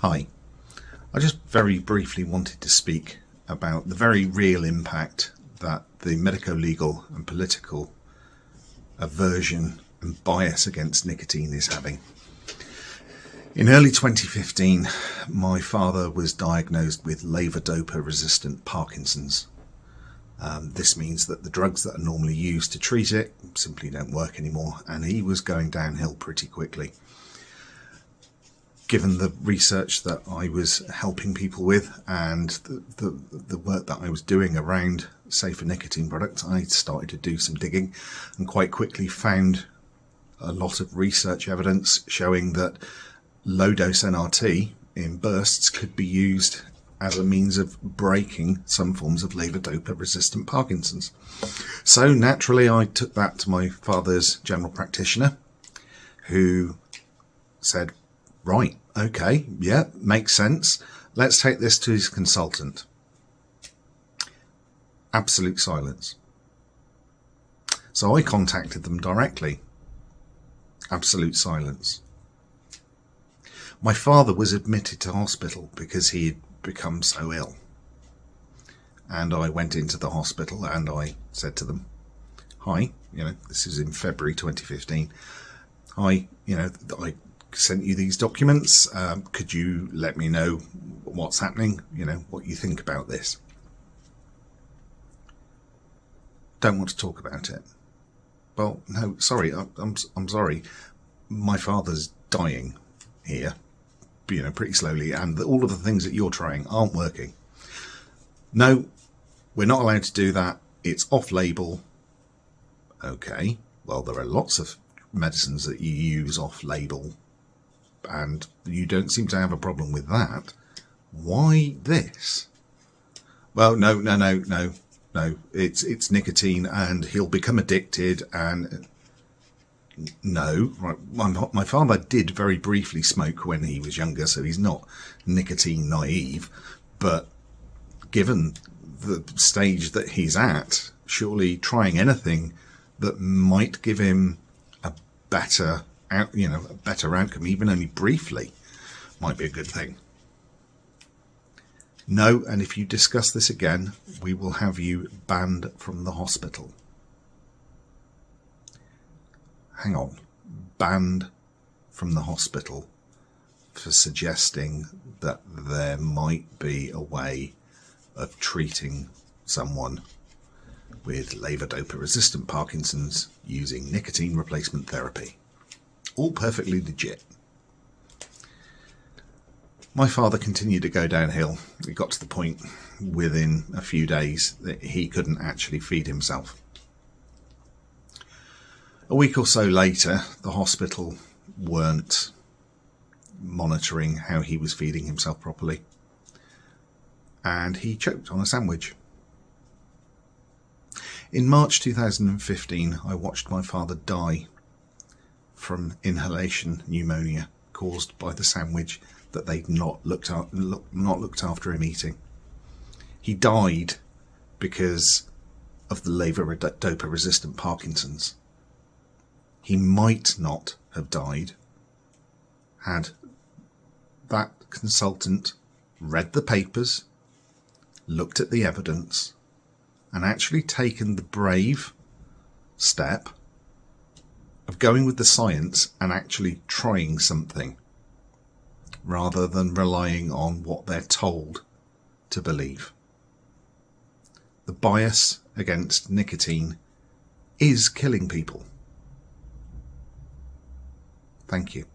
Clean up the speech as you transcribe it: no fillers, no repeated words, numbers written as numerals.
Hi, I just very briefly wanted to speak about the very real impact that the medico-legal and political aversion and bias against nicotine is having. In early 2015, my father was diagnosed with levodopa-resistant Parkinson's. This means that the drugs that are normally used to treat it simply don't work anymore, and he was going downhill pretty quickly. Given the research that I was helping people with and the work that I was doing around safer nicotine products, I started to do some digging and quite quickly found a lot of research evidence showing that low-dose NRT in bursts could be used as a means of breaking some forms of levodopa-resistant Parkinson's. So naturally I took that to my father's general practitioner, who said, right, okay, yeah, makes sense. Let's take this to his consultant. Absolute silence. So I contacted them directly. Absolute silence. My father was admitted to hospital because he had become so ill. And I went into the hospital and I said to them, hi, this is in February 2015. Hi, I sent you these documents. Could you let me know what's happening? What you think about this? Don't want to talk about it. Well, no, sorry, I'm sorry. My father's dying here, pretty slowly, and all of the things that you're trying aren't working. No, we're not allowed to do that. It's off-label. Okay, well, there are lots of medicines that you use off-label, and you don't seem to have a problem with that. Why this? Well, no. It's nicotine, and he'll become addicted. And no, right. My father did very briefly smoke when he was younger, so he's not nicotine naive. But given the stage that he's at, surely trying anything that might give him a better outcome, even only briefly, might be a good thing. No, and if you discuss this again, we will have you banned from the hospital. Hang on, banned from the hospital for suggesting that there might be a way of treating someone with levodopa-resistant Parkinson's using nicotine replacement therapy. All perfectly legit. My father continued to go downhill. It got to the point within a few days that he couldn't actually feed himself. A week or so later, the hospital weren't monitoring how he was feeding himself properly, and he choked on a sandwich. In March 2015, I watched my father die from inhalation pneumonia caused by the sandwich that they'd not looked after him eating. He died because of the levodopa-resistant Parkinson's. He might not have died had that consultant read the papers, looked at the evidence, and actually taken the brave step of going with the science and actually trying something, rather than relying on what they're told to believe. The bias against nicotine is killing people. Thank you.